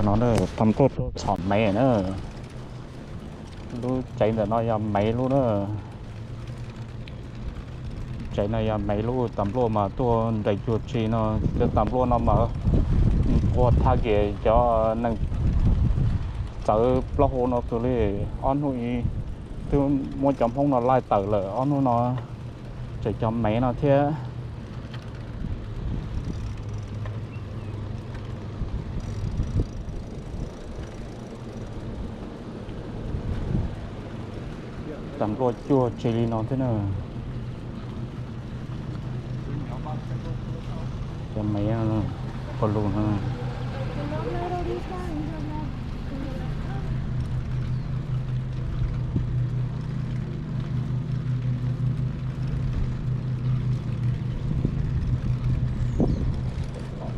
nó nữa tầm tốt chọn máy nữa lu chạy là nó làm máy luôn nữa chạy này làm máy luôn tầm luôn mà tôi đầy chuột chi nó cái tầm luôn nó mà qua thang kia cho năng chở bao hồ nó cứ đi on hụi tôi muốn chấm không nó lại tờ lỡ on hụi nó chạy chấm máy nó thế tầm luôn chua chi nó thế nào chấm máy nó còn luôn ha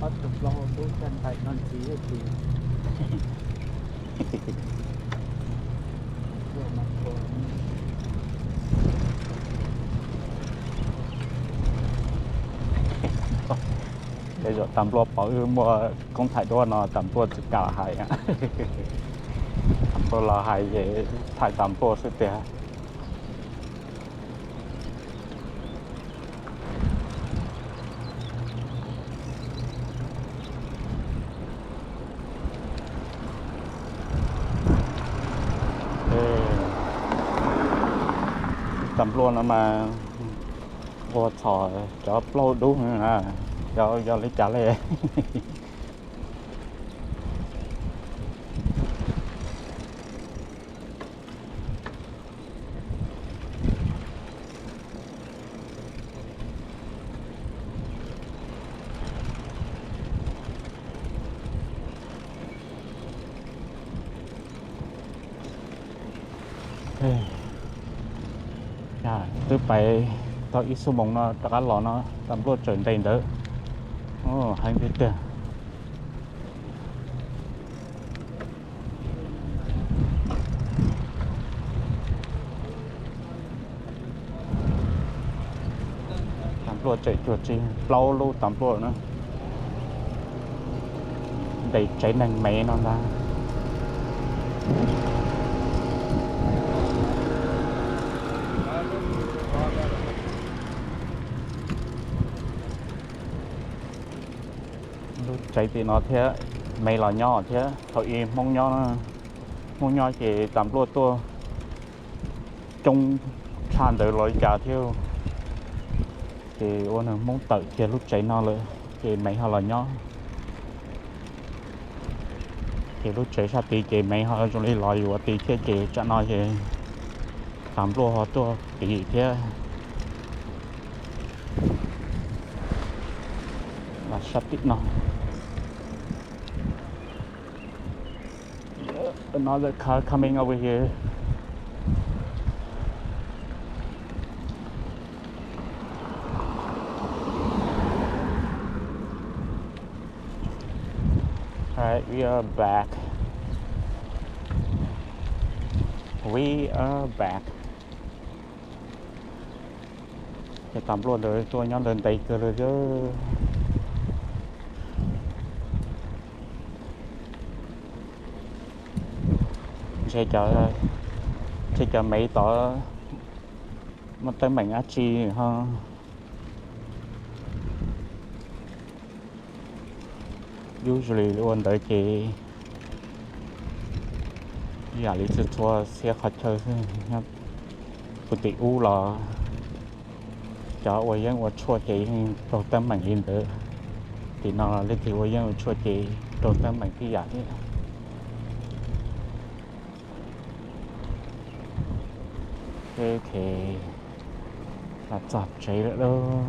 bắt được lo bố chân tay non chí thì bây giờ tầm lo bảo mua con thải đua nó tầm lo cả hai á tầm lo là hai về thải tầm lo sẽ tiền tầm luôn nó mà vô thò cho lâu đúng à do lấy trả lời tôi phải tao ít số mong nó tất cả lọ nó tầm luôn chuyển tiền nữa hay biết chưa tầm luôn chạy chuột chi lâu lâu tầm luôn nữa để cháy nành mé nó ra chạy thì nó thế mày là nhỏ thế thôi im mong nhỏ thì tầm luôn tôi trong tràn đời lối trả theo thì ôn là mong tự kia lúc chạy nóเลยthì mày họ là nhỏ thì lúc chạy sao thì chị mày họ trong đây lòi của thì kia chị cho nó thì tầm luôn họ tôi thì thế là sắp tít nó another car coming over here. Alright, we are back. We are back. Cái tầm luôn rồi, tôi nhóm lên tay cơ rồi chứ. Sẽ cho mấy tỏ mà tới mảnh á chi ha. Usually luôn tới chị giả lý sự thua xe khó chơi nhá của tỷ u là cho ôi dân và chua chị đầu tâm mảnh in tới thì nó là lên thì ôi dân và chua chị đầu tâm mảnh cái giả thế ok là chọc cháy nữa đâu